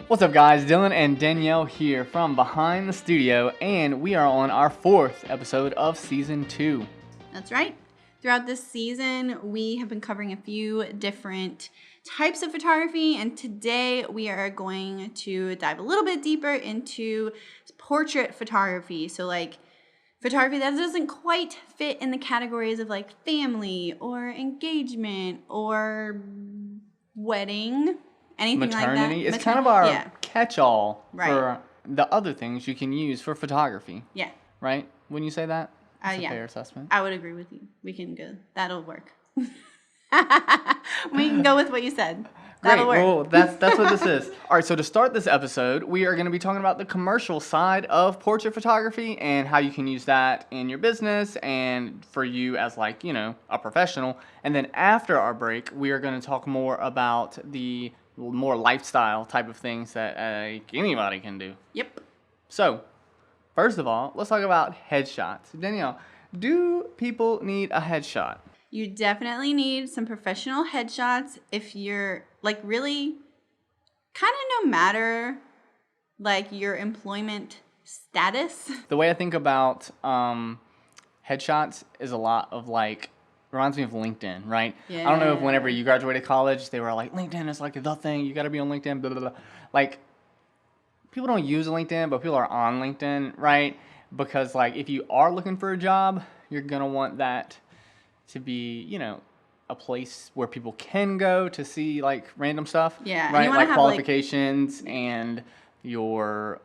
What's up, guys? Dylan and Danielle here from behind the studio, and we are on our 4th episode of season 2. That's right. Throughout this season, we have been covering a few different types of photography, and today we are going to dive a little bit deeper into portrait photography. So, like, photography that doesn't quite fit in the categories of like family or engagement or wedding. Anything Maternity. like that. It's kind of our catch-all for the other things you can use for photography. Yeah. Right? Wouldn't you say that? That's a yeah. fair assessment. I would agree with you. We can go. That'll work. We can go with what you said. That'll Great. work. Well, that's what this is. All right, so to start this episode, we are going to be talking about the commercial side of portrait photography and how you can use that in your business and for you as like, a professional. And then after our break, we are going to talk more about the more lifestyle type of things that anybody can do. Yep. So, first of all, let's talk about headshots. Danielle, do people need a headshot? You definitely need some professional headshots if you're like really kind of no matter like your employment status. The way I think about headshots is a lot of like, reminds me of LinkedIn, right? Yeah. I don't know if whenever you graduated college, they were like, LinkedIn is like the thing, you got to be on LinkedIn, blah, blah, blah. Like, people don't use LinkedIn, but people are on LinkedIn, right? Because like, if you are looking for a job, you're going to want that to be, a place where people can go to see like random stuff. Yeah. Right? You Like have, qualifications and your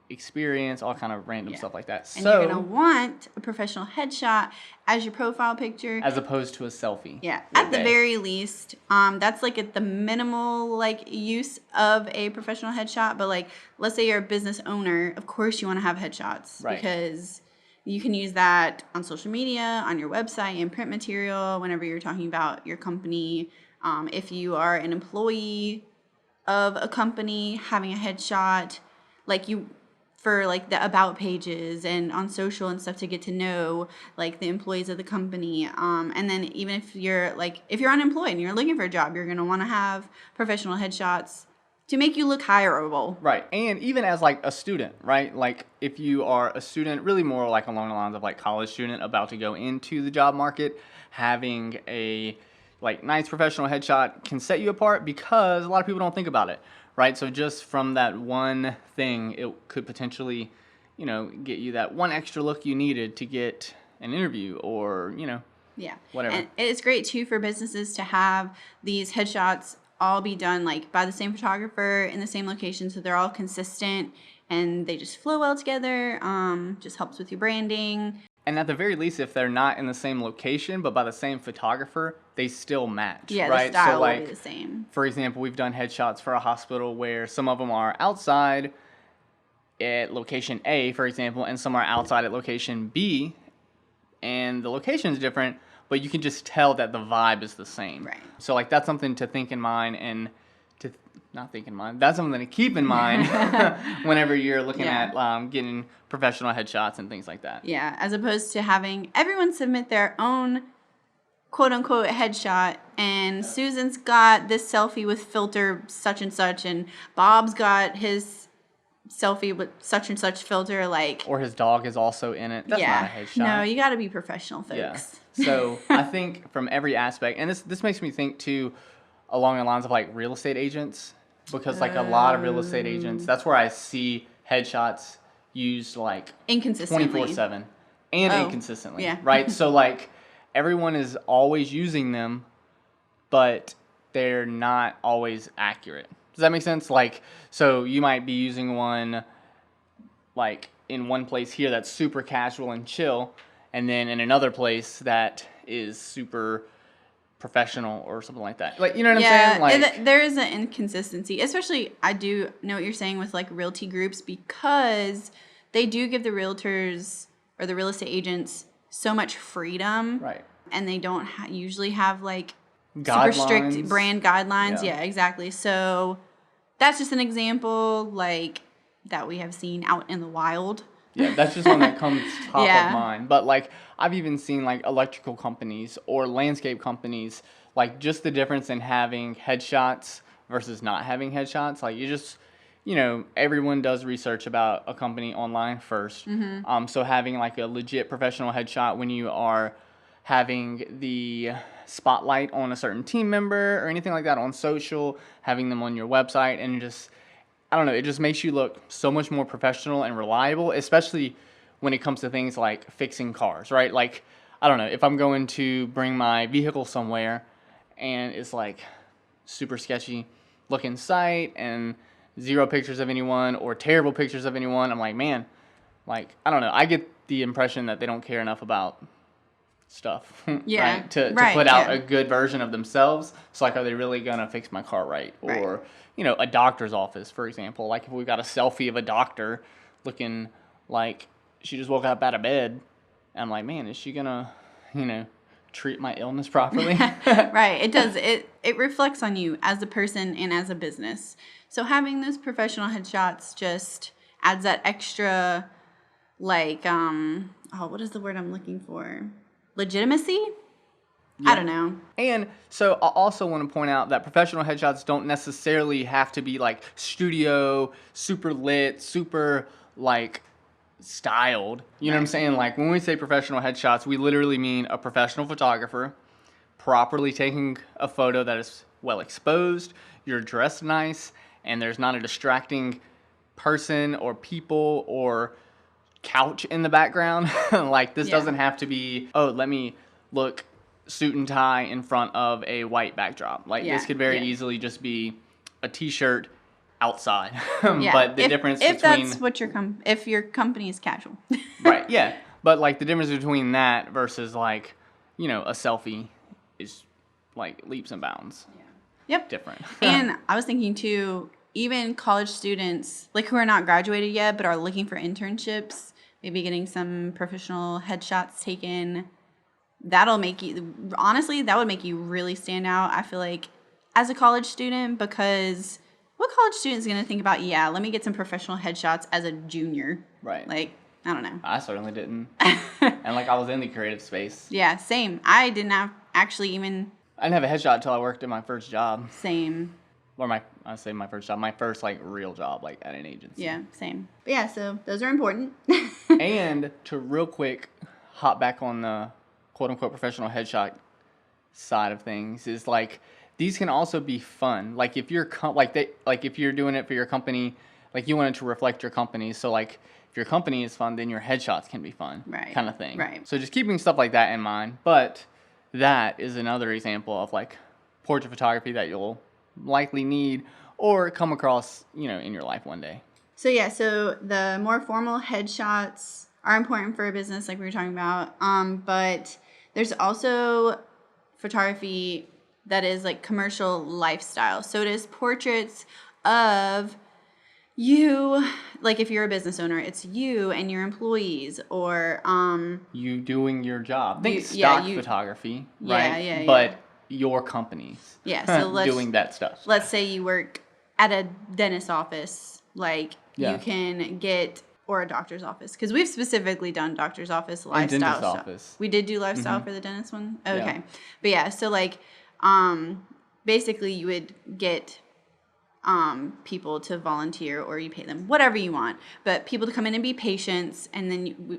experience, all kind of random stuff like that. And you're going to want a professional headshot as your profile picture. As opposed to a selfie. Yeah. At the very least, that's like at the minimal like use of a professional headshot. But like, let's say you're a business owner, of course you want to have headshots. Right. Because you can use that on social media, on your website, in print material, whenever you're talking about your company. If you are an employee of a company, having a headshot, like for like the about pages and on social and stuff to get to know like the employees of the company. And then even if you're unemployed and you're looking for a job, you're going to want to have professional headshots to make you look hireable. Right. And even as like a student, right? Like if you are a student, really more like along the lines of like college student about to go into the job market, having a like nice professional headshot can set you apart because a lot of people don't think about it, right? So just from that one thing, it could potentially, get you that one extra look you needed to get an interview or, whatever. And it's great too for businesses to have these headshots all be done like by the same photographer in the same location, so they're all consistent and they just flow well together. Just helps with your branding. And at the very least, if they're not in the same location but by the same photographer, they still match. Yeah, right? the style so, like, will be the same. For example, we've done headshots for a hospital where some of them are outside at location A, for example, and some are outside at location B, and the location is different, but you can just tell that the vibe is the same. Right. So like that's something to think in mind and that's something to keep in mind whenever you're looking at getting professional headshots and things like that. Yeah, as opposed to having everyone submit their own quote-unquote headshot, and Susan's got this selfie with filter such and such, and Bob's got his selfie with such and such filter, like... Or his dog is also in it. That's not a headshot. No, you got to be professional, folks. Yeah. So I think from every aspect, and this makes me think too along the lines of like real estate agents, because like a lot of real estate agents, that's where I see headshots used like inconsistently 24/7 and inconsistently. Yeah. Right? So like everyone is always using them, but they're not always accurate. Does that make sense? Like, so you might be using one like in one place here that's super casual and chill, and then in another place that is super professional or something like that. Like, you know what I'm saying? Like, there is an inconsistency, especially I do know what you're saying with like realty groups, because they do give the realtors or the real estate agents so much freedom. Right. And they don't usually have like guidelines. super strict brand guidelines. Yeah. Yeah, exactly. So that's just an example like that we have seen out in the wild. Yeah, that's just one that comes top of mind. But like I've even seen like electrical companies or landscape companies, like just the difference in having headshots versus not having headshots. Like everyone does research about a company online first. So having like a legit professional headshot when you are having the spotlight on a certain team member or anything like that on social, having them on your website, and just, I don't know, it just makes you look so much more professional and reliable, especially when it comes to things like fixing cars, right? Like, I don't know, if I'm going to bring my vehicle somewhere and it's like super sketchy looking site and zero pictures of anyone or terrible pictures of anyone, I'm like, man, like, I don't know, I get the impression that they don't care enough about stuff, Yeah. right? To Right, put out yeah. a good version of themselves. So, like, are they really going to fix my car right? Right. Or, a doctor's office, for example. Like, if we got a selfie of a doctor looking like she just woke up out of bed, I'm like, man, is she going to, treat my illness properly? Right. It does. It reflects on you as a person and as a business. So having those professional headshots just adds that extra, like, what is the word I'm looking for? Legitimacy? I don't know. And so I also want to point out that professional headshots don't necessarily have to be like studio, super lit, super like styled. You know what I'm saying? Like when we say professional headshots, we literally mean a professional photographer properly taking a photo that is well exposed, you're dressed nice, and there's not a distracting person or people or couch in the background. Like this doesn't have to be, oh, let me look suit and tie in front of a white backdrop. Like this could very easily just be a t-shirt outside. But the difference if between that's what if your company is casual. right, yeah. But like the difference between that versus like, a selfie is like leaps and bounds. Yep. Different. And I was thinking too, even college students like who are not graduated yet but are looking for internships, maybe getting some professional headshots taken. That would make you really stand out, I feel like, as a college student, because what college student is going to think about, let me get some professional headshots as a junior? Right. Like, I don't know. I certainly didn't. And like I was in the creative space. Yeah, same. I didn't have I didn't have a headshot until I worked at my first job. Same. Or my first job, my first like real job, like at an agency. Yeah, same. But yeah, so those are important. And to real quick hop back on the quote unquote professional headshot side of things is like these can also be fun. Like if you're if you're doing it for your company, like you want it to reflect your company. So like if your company is fun, then your headshots can be fun, right? Kind of thing. Right. So just keeping stuff like that in mind. But that is another example of like portrait photography that you'll likely need or come across, in your life one day. So so the more formal headshots are important for a business, like we were talking about. But there's also photography that is like commercial lifestyle. So it is portraits of you, like if you're a business owner, it's you and your employees, or you doing your job. Think stock photography, right? Yeah. But your companies, so let's doing that stuff. Let's say you work at a dentist's office, like you can get, or a doctor's office, because we've specifically done doctor's office lifestyle dentist stuff. office. We did do lifestyle for the dentist one. Okay, Yeah. But yeah, so like basically you would get people to volunteer, or you pay them whatever you want, but people to come in and be patients, and then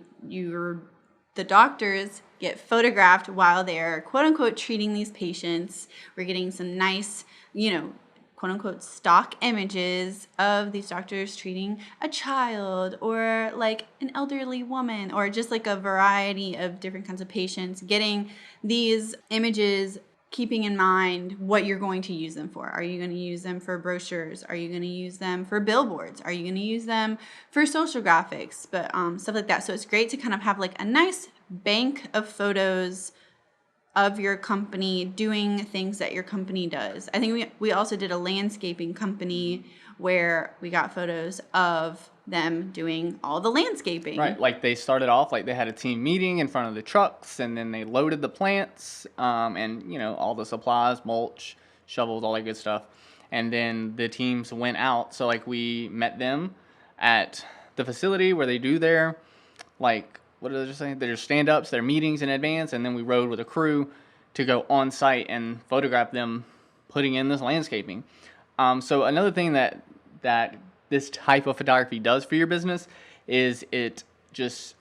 the doctors get photographed while they're quote unquote treating these patients. We're getting some nice, quote unquote stock images of these doctors treating a child or like an elderly woman, or just like a variety of different kinds of patients, getting these images, keeping in mind what you're going to use them for. Are you going to use them for brochures? Are you going to use them for billboards? Are you going to use them for social graphics? But stuff like that. So it's great to kind of have like a nice bank of photos of your company doing things that your company does. I think we also did a landscaping company where we got photos of them doing all the landscaping. Right, like they started off like they had a team meeting in front of the trucks, and then they loaded the plants, and all the supplies, mulch, shovels, all that good stuff. And then the teams went out. So like we met them at the facility where they do their like, what did I just say? Their stand-ups, their meetings in advance, and then we rode with a crew to go on site and photograph them putting in this landscaping. So another thing that this type of photography does for your business is it just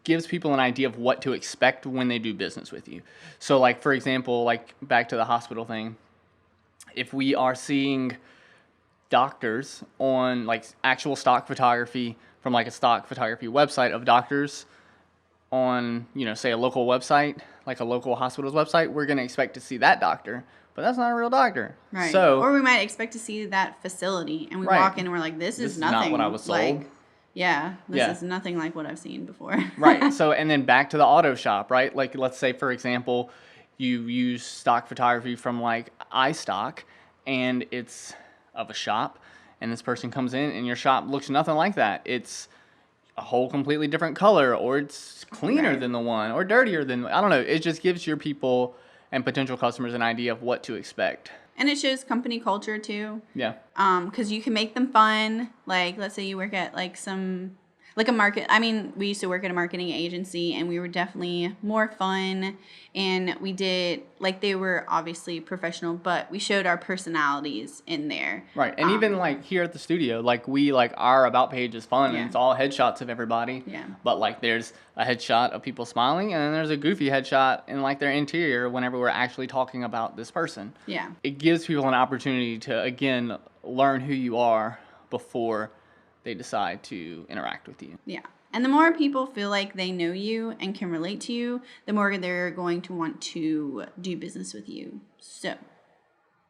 gives people an idea of what to expect when they do business with you. So like, for example, like back to the hospital thing, if we are seeing doctors on like actual stock photography from like a stock photography website of doctors on, you know, say a local website, like a local hospital's website, we're going to expect to see that doctor, but that's not a real doctor. Right. So, or we might expect to see that facility, and we Right. walk in and we're like, this is nothing not what I was like, sold. this is nothing like what I've seen before. Right. So, and then back to the auto shop, right? Like, let's say, for example, you use stock photography from like iStock, and it's of a shop, and this person comes in, and your shop looks nothing like that. It's a whole completely different color, or it's cleaner Right. than the one, or dirtier than, I don't know. It just gives your people and potential customers an idea of what to expect. And it shows company culture too. Yeah. Because you can make them fun. Like, let's say you work at like a market. I mean, we used to work at a marketing agency, and we were definitely more fun. And we did, like, they were obviously professional, but we showed our personalities in there. Right. And even like here at the studio, like our about page is fun, and it's all headshots of everybody. Yeah. But like there's a headshot of people smiling, and then there's a goofy headshot in like their interior whenever we're actually talking about this person. Yeah. It gives people an opportunity to, again, learn who you are before they decide to interact with you. Yeah. And the more people feel like they know you and can relate to you, the more they're going to want to do business with you. So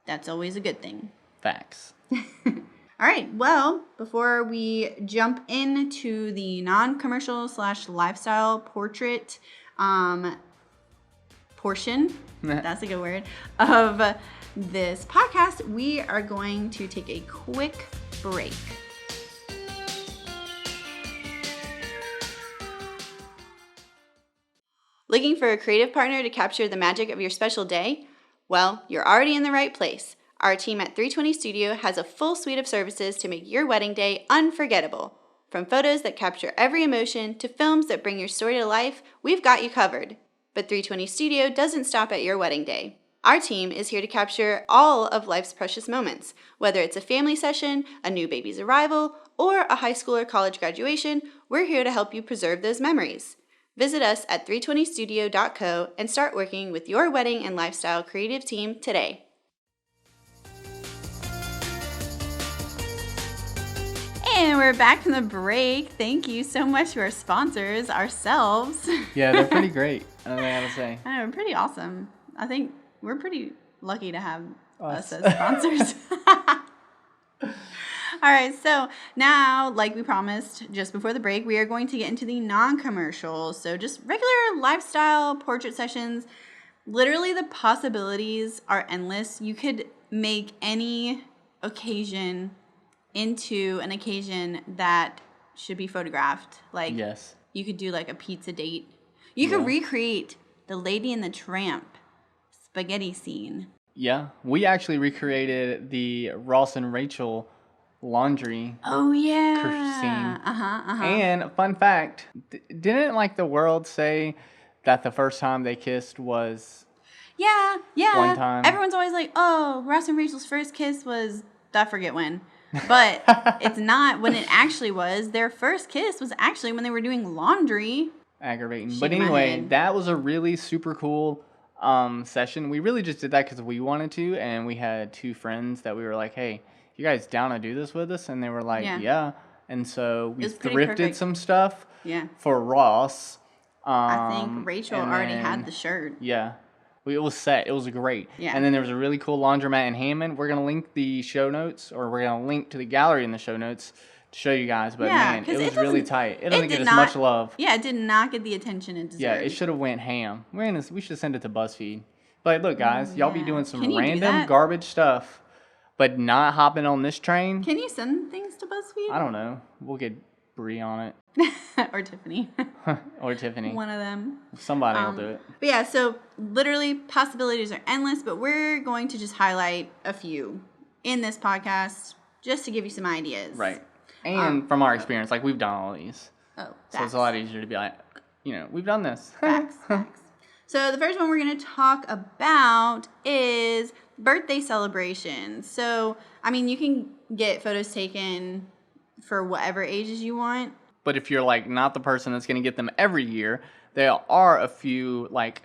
that's always a good thing. Facts. All right. Well, before we jump into the non-commercial / lifestyle portrait portion, that's a good word, of this podcast, we are going to take a quick break. Looking for a creative partner to capture the magic of your special day? Well, you're already in the right place. Our team at 320 Studio has a full suite of services to make your wedding day unforgettable. From photos that capture every emotion to films that bring your story to life, we've got you covered. But 320 Studio doesn't stop at your wedding day. Our team is here to capture all of life's precious moments. Whether it's a family session, a new baby's arrival, or a high school or college graduation, we're here to help you preserve those memories. Visit us at 320studio.co and start working with your wedding and lifestyle creative team today. And we're back from the break. Thank you so much to our sponsors, ourselves. Yeah, they're pretty great. I don't know what I gotta say. I know, we're pretty awesome. I think we're pretty lucky to have us as sponsors. All right, so now, like we promised just before the break, we are going to get into the non-commercials. So just regular lifestyle portrait sessions. Literally, the possibilities are endless. You could make any occasion into an occasion that should be photographed. Like, Yes. you could do like a pizza date. You could recreate the Lady and the Tramp spaghetti scene. Yeah. We actually recreated the Ross and Rachel laundry scene. And fun fact, didn't like the world say that the first time they kissed was Yeah. one time? Everyone's always like, oh, Ross and Rachel's first kiss was, I forget when. But it's not when it actually was. Their first kiss was actually when they were doing laundry. Aggravating. But anyway, that was a really super cool session. We really just did that because we wanted to, and we had two friends that we were like, hey, you guys down to do this with us? And they were like, yeah. And so we thrifted some stuff for Ross. I think Rachel already had the shirt. Yeah. It was set. It was great. Yeah. And then there was a really cool laundromat in Hammond. We're going to link the show notes, or we're going to link to the gallery in the show notes to show you guys. But man, it was really tight. It doesn't get as much love. Yeah, it did not get the attention it deserved. Yeah, it should have went ham. We should send it to BuzzFeed. But look, guys, y'all be doing some random garbage stuff, but not hopping on this train. Can you send things to BuzzFeed? I don't know. We'll get Bree on it. Or Tiffany. Or Tiffany. One of them. Somebody will do it. But yeah, so literally possibilities are endless, but we're going to just highlight a few in this podcast just to give you some ideas. Right. And from our experience, like we've done all these. Oh, facts. So it's a lot easier to be like, we've done this. Facts. So the first one we're going to talk about is birthday celebrations. So, I mean, you can get photos taken for whatever ages you want. But if you're like not the person that's going to get them every year, there are a few like,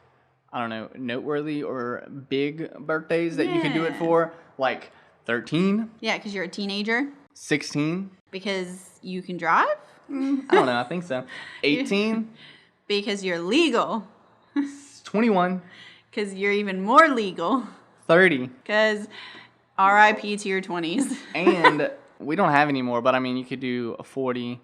I don't know, noteworthy or big birthdays that you can do it Yeah. for, like 13, Yeah, because you're a teenager. 16. Because you can drive. I don't know, I think so. 18, Because you're legal. 21, Because you're even more legal. 30. Because RIP to your 20s. And we don't have any more, but I mean, you could do a 40,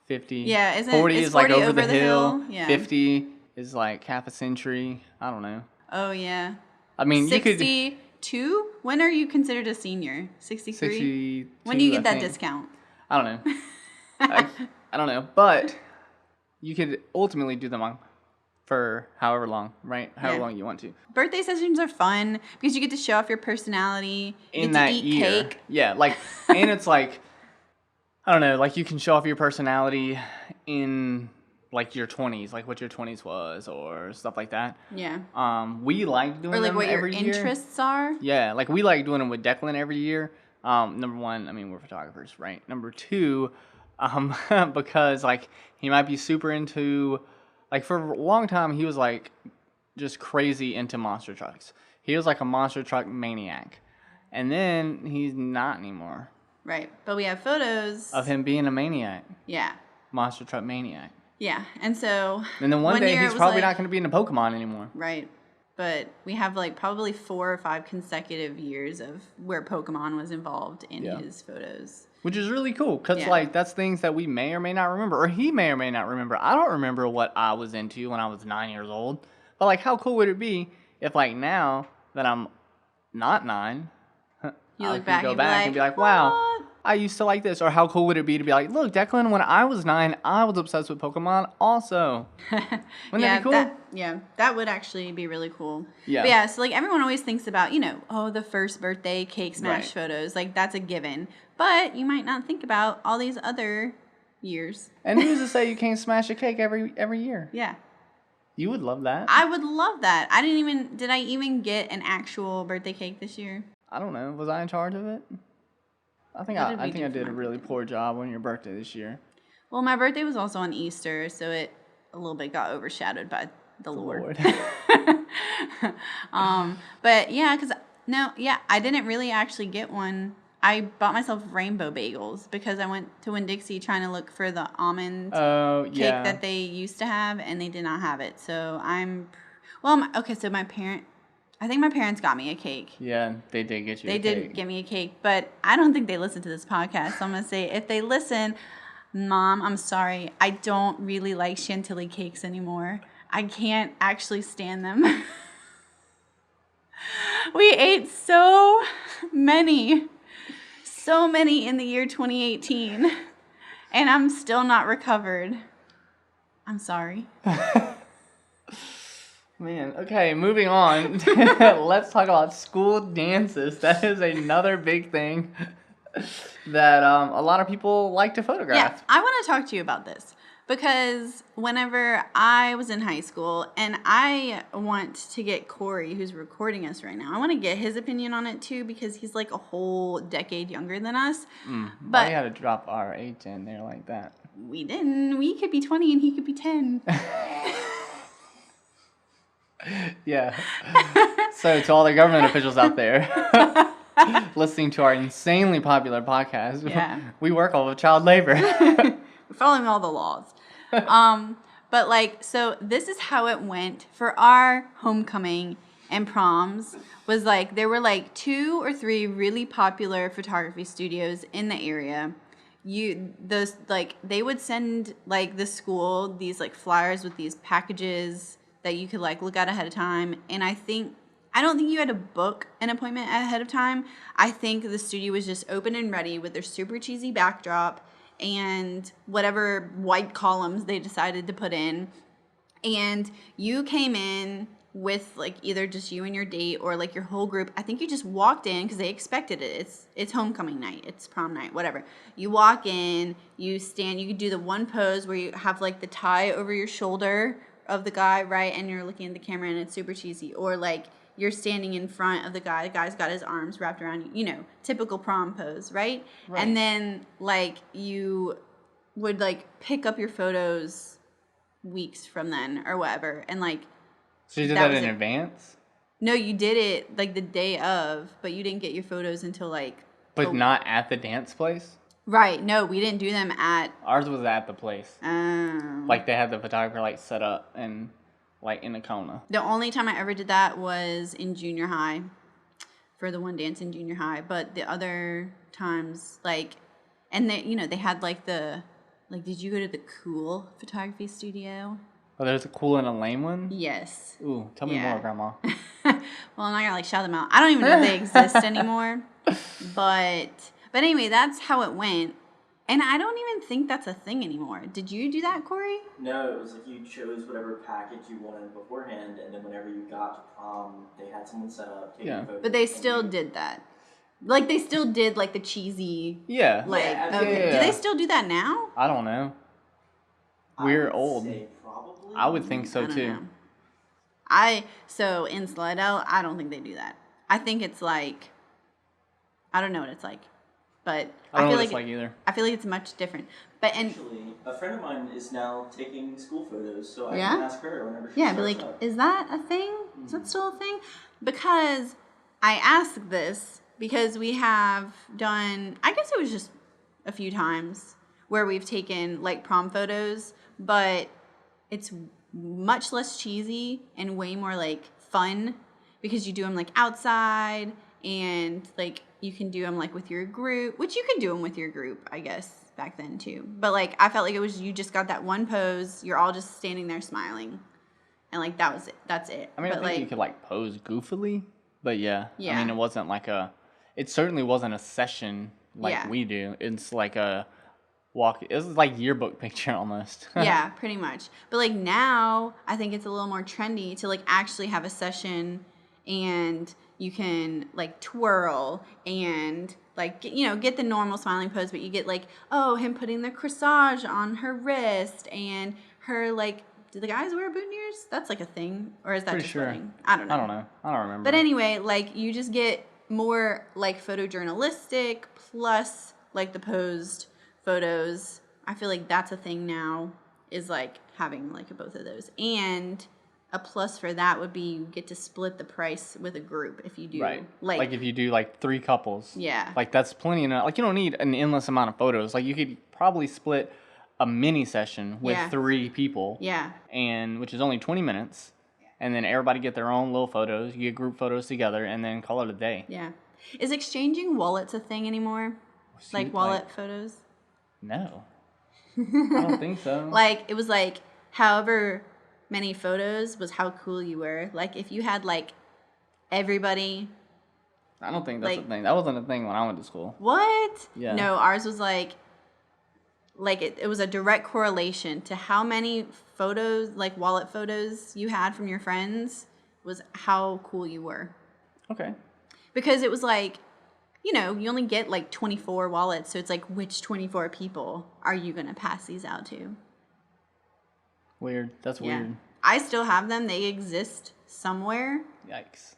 50. Yeah, isn't 40 is is like 40 over the hill. Yeah. 50 is like half a century. I don't know. Oh, yeah. I mean, you could 62? When are you considered a senior? 63? 62. When do you get I that think. discount? I don't know. I don't know, but you could ultimately do them on for however long, right? However long you want to. Birthday sessions are fun because you get to show off your personality. You In get that to eat year. cake. Yeah, like, and it's like, I don't know, like you can show off your personality in like your 20s, like what your 20s was or stuff like that. Yeah. We like doing Or like them what your every year. interests are. Yeah, like we like doing them with Declan every year. Number one, I mean, we're photographers, right? Number two, because like he might be super into, like for a long time he was like just crazy into monster trucks. He was like a monster truck maniac, and then he's not anymore. Right. But we have photos Of him being a maniac, Yeah. monster truck maniac. Yeah. And so And then one day year he's it was probably like- not going to be into Pokemon anymore. Right. But we have like probably 4 or 5 consecutive years of where Pokemon was involved in his photos. Which is really cool, because Yeah. like that's things that we may or may not remember, or he may or may not remember. I don't remember what I was into when I was 9 years old, but like how cool would it be if like now that I'm not 9, You I look could back go and be back like, and be like, wow, "What?" I used to like this. Or how cool would it be to be like, look, Declan, when I was 9, I was obsessed with Pokemon also. Wouldn't that be cool? That would actually be really cool. Yeah. But yeah, so like everyone always thinks about, the first birthday cake smash Right. photos. Like that's a given. But you might not think about all these other years. And who's to say you can't smash a cake every year? Yeah. You would love that. I would love that. Did I even get an actual birthday cake this year? I don't know. Was I in charge of it? I think What did we I do for did my a really birthday? poor job on your birthday this year. Well, my birthday was also on Easter, so it a little bit got overshadowed by the Lord. But yeah, I didn't really actually get one. I bought myself rainbow bagels because I went to Winn-Dixie trying to look for the almond Oh, cake yeah. that they used to have, and they did not have it. So so I think my parents got me a cake. Yeah, they did get you They a did cake. get me a cake, but I don't think they listen to this podcast. So I'm going to say, if they listen, Mom, I'm sorry. I don't really like chantilly cakes anymore. I can't actually stand them. We ate so many in the year 2018, and I'm still not recovered. I'm sorry. Man, okay, moving on. Let's talk about school dances. That is another big thing that a lot of people like to photograph. Yeah, I want to talk to you about this because whenever I was in high school, and I want to get Corey, who's recording us right now, I want to get his opinion on it too because he's like a whole decade younger than us. Why But you had to drop our age in there like that? we didn't. We could be 20 and he could be 10. Yeah. So to all the government officials out there listening to our insanely popular podcast, Yeah. we work all with child labor. We're following all the laws. But like, so this is how it went for our homecoming and proms. Was like there were like 2 or 3 really popular photography studios in the area. They would send like the school these like flyers with these packages that you could like look at ahead of time. And I don't think you had to book an appointment ahead of time. I think the studio was just open and ready with their super cheesy backdrop and whatever white columns they decided to put in. And you came in with like either just you and your date or like your whole group. I think you just walked in because they expected it. It's homecoming night, it's prom night, whatever. You walk in, you stand, you could do the one pose where you have like the tie over your shoulder of the guy, right? And you're looking at the camera and it's super cheesy. Or like you're standing in front of the guy. The guy's got his arms wrapped around you. You know, typical prom pose, right? And then, like, you would, like, pick up your photos weeks from then or whatever. And, like... So you did that in advance? No, you did it, like, the day of, but you didn't get your photos until, like... But not at the dance place? Right. No, we didn't do them at... Ours was at the place. Like, they had the photographer, like, set up and, like, in a Kona. The only time I ever did that was in junior high, for the one dance in junior high. But the other times, like... And, they, you know, they had, like, the... Like, did you go to the Cool photography studio? Oh, there's a Cool and a Lame one? Yes. Ooh, tell me more, Grandma. Well, I'm not gonna, like, shout them out. I don't even know if they exist anymore. But anyway, that's how it went. And I don't even think that's a thing anymore. Did you do that, Corey? No, it was like you chose whatever package you wanted beforehand, and then whenever you got to prom, they had someone set up, take your photos. But they still did that. Like, they still did, like, the cheesy... Yeah. Like, yeah, okay. Yeah. Do they still do that now? I don't know. We're old. Say probably. I would think so, I don't too. know. So in Slidell, I don't think they do that. I think it's like... I don't know what it's like. But I don't know feel what like it's like either. I feel like it's much different. But Actually, a friend of mine is now taking school photos, so I Yeah? can ask her whenever she yeah, be starts like, up. is that a thing? Is that still a thing? Because I asked this because we have done, I guess it was just a few times where we've taken like prom photos, but it's much less cheesy and way more like fun because you do them like outside and like you can do them like with your group, which you can do them with your group, I guess, back then too. But like I felt like it was you just got that one pose, you're all just standing there smiling. And like that was it. That's it. I mean, but I think like, you could like pose goofily, but yeah. Yeah. I mean, it wasn't like it certainly wasn't a session like Yeah. we do. It's like a walk. It was like yearbook picture almost. yeah, pretty much. But like now, I think it's a little more trendy to like actually have a session and you can like twirl and like get the normal smiling pose, but you get like him putting the corsage on her wrist and her like. Do the guys wear boutonnieres? That's like a thing, or is that Pretty just sure. wedding? I don't know. I don't remember. But anyway, like you just get more like photojournalistic plus like the posed photos. I feel like that's a thing now, is like having like both of those. And a plus for that would be you get to split the price with a group if you do. Right. Like if you do like 3 couples. Yeah. Like that's plenty enough. Like you don't need an endless amount of photos. Like you could probably split a mini session with Yeah. 3 people. Yeah. And which is only 20 minutes. And then everybody get their own little photos. You get group photos together and then call it a day. Yeah. Is exchanging wallets a thing anymore? Like wallet photos? No. I don't think so. Like it was like however many photos was how cool you were. Like if you had like everybody. I don't think that's like- a thing. That wasn't a thing when I went to school. What? Yeah. No, ours was like it was a direct correlation to how many photos, like wallet photos you had from your friends was how cool you were. Okay. Because it was like, you only get like 24 wallets, so it's like which 24 people are you going to pass these out to? Weird. That's weird. I still have them. They exist somewhere. Yikes.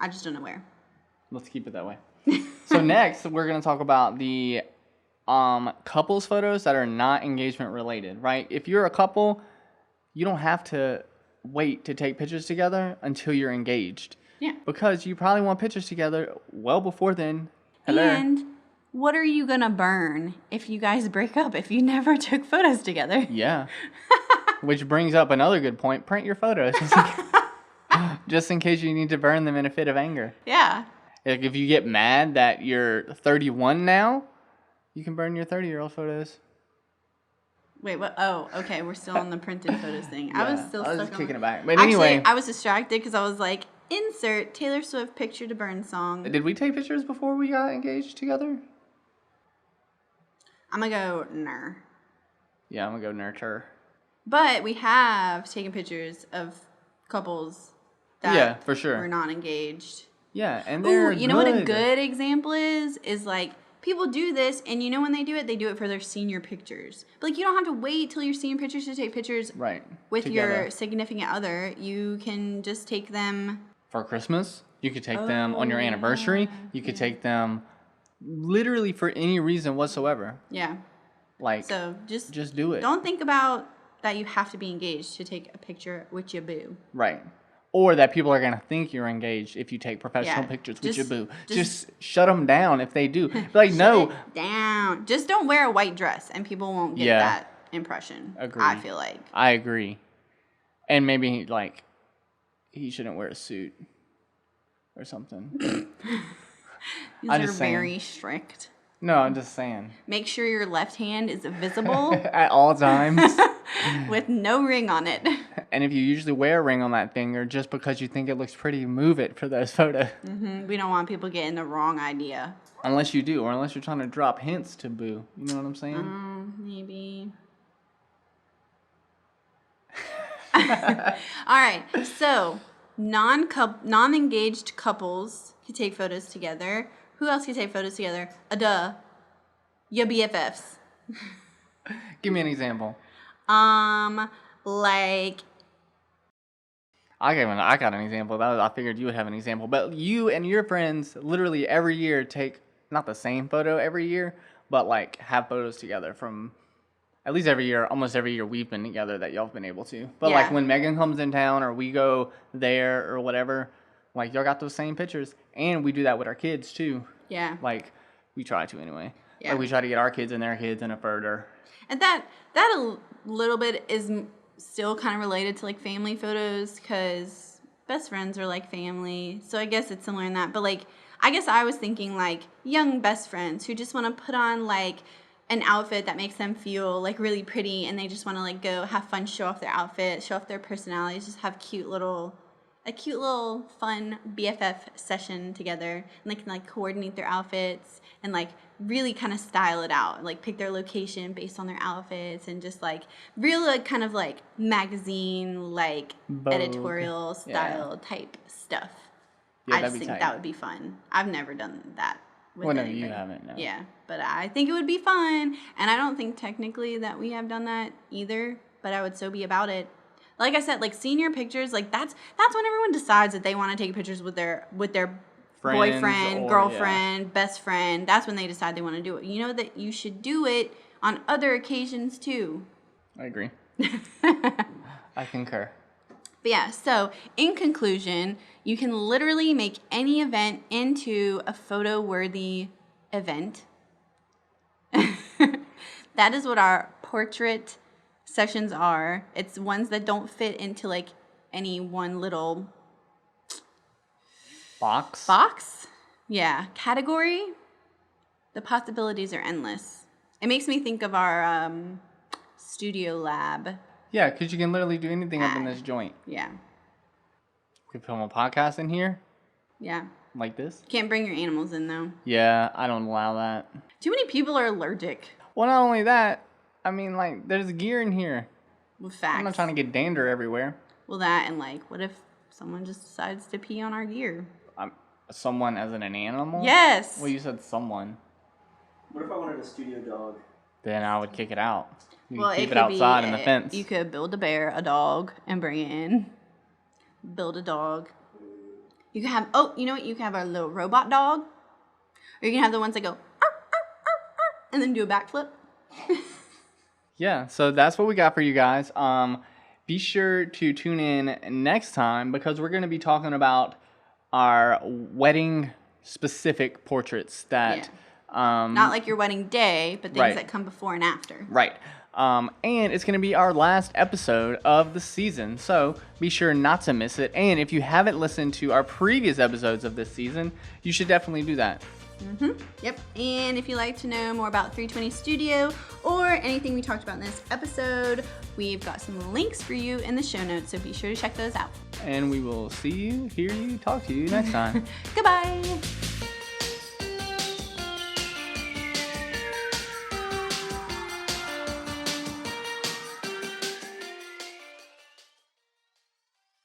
I just don't know where. Let's keep it that way. So next, we're going to talk about the couples photos that are not engagement related, right? If you're a couple, you don't have to wait to take pictures together until you're engaged. Yeah. Because you probably want pictures together well before then. Hello. And what are you going to burn if you guys break up if you never took photos together? Yeah. Which brings up another good point. Print your photos. Just in case you need to burn them in a fit of anger. Yeah. Like if you get mad that you're 31 now, you can burn your 30-year-old photos. Wait, what? Oh, okay. We're still on the printed photos thing. I was still stuck just on kicking the- it back. But anyway. Actually, I was distracted because I was like, insert Taylor Swift picture to burn song. Did we take pictures before we got engaged together? I'm going to go, nah. Yeah, I'm going to go nurture. But we have taken pictures of couples that Yeah, for sure. were not engaged. Yeah, and Ooh, they're you know what a good example is? Is like, people do this, and when they do it for their senior pictures. But like, you don't have to wait till your senior pictures to take pictures Right. with together. your significant other. You can just take them for Christmas. You could take them on your anniversary. You could take them literally for any reason whatsoever. Yeah. Like, So just do it. Don't think about that you have to be engaged to take a picture with your boo. Right. Or that people are going to think you're engaged if you take professional pictures with your boo. Just shut them down if they do. Like, no. Shut it down. Just don't wear a white dress and people won't get that impression. Agree. I feel like. I agree. And maybe, like, he shouldn't wear a suit or something. These I'm are just saying. very strict. No, I'm just saying. Make sure your left hand is visible At all times. with no ring on it. And if you usually wear a ring on that finger just because you think it looks pretty, move it for those photos. We don't want people getting the wrong idea. Unless you do, or unless you're trying to drop hints to boo. You know what I'm saying? Maybe. All right. So, non-engaged couples can take photos together. Who else can take photos together? Your BFFs. Give me an example. Like, I got an example. I figured you would have an example. But you and your friends literally every year take, not the same photo every year, but like have photos together from at least every year, almost every year we've been together that y'all have been able to. But like when Megan comes in town or we go there or whatever, like y'all got those same pictures. And we do that with our kids too. yeah. Like we try to anyway. Yeah. Like we try to get our kids and their kids in a photo. And that a little bit is still kind of related to like family photos because best friends are like family. So I guess it's similar in that. But like, I guess I was thinking like young best friends who just want to put on like an outfit that makes them feel like really pretty and they just want to like go have fun, show off their outfit, show off their personalities, just have a cute little fun BFF session together, and they can like coordinate their outfits and like really kind of style it out, like pick their location based on their outfits and just like real like, kind of like magazine like Vogue. Editorial style type stuff. Yeah, I just that'd be think tight. that would be fun. I've never done that with Well, no, anybody. you haven't, no. Yeah, but I think it would be fun, and I don't think technically that we have done that either, but I would so be about it. Like I said, like senior pictures, like that's when everyone decides that they want to take pictures with their Friends boyfriend, or, girlfriend, best friend. That's when they decide they want to do it. You know that you should do it on other occasions too. I agree. I concur. But yeah, so in conclusion, you can literally make any event into a photo-worthy event. That is what our portrait sessions are. It's ones that don't fit into like any one little box. Yeah, category. The possibilities are endless. It makes me think of our studio lab. Yeah, because you can literally do anything up in this joint. Yeah. We could film a podcast in here, Yeah. like this. Can't bring your animals in though. Yeah, I don't allow that. Too many people are allergic Well, not only that, I mean, like, there's gear in here. with facts. I'm not trying to get dander everywhere. Well, that and like, what if someone just decides to pee on our gear? Someone as in an animal? Yes. Well, you said someone. What if I wanted a studio dog? Then I would kick it out. You Well, could keep it could outside be in the fence. You could build a bear, a dog, and bring it in. Build a dog. You can have, you know what? You can have a little robot dog. Or you can have the ones that go, "Arr, arr, arr, arr," and then do a backflip. Yeah, so that's what we got for you guys. Be sure to tune in next time because we're going to be talking about our wedding specific portraits that Not like your wedding day, but things Right. that come before and after. right. And it's going to be our last episode of the season, so be sure not to miss it. And if you haven't listened to our previous episodes of this season, you should definitely do that. Yep. And if you'd like to know more about 320 Studio or anything we talked about in this episode, we've got some links for you in the show notes, so be sure to check those out. And we will see you, hear you, talk to you next time. Goodbye.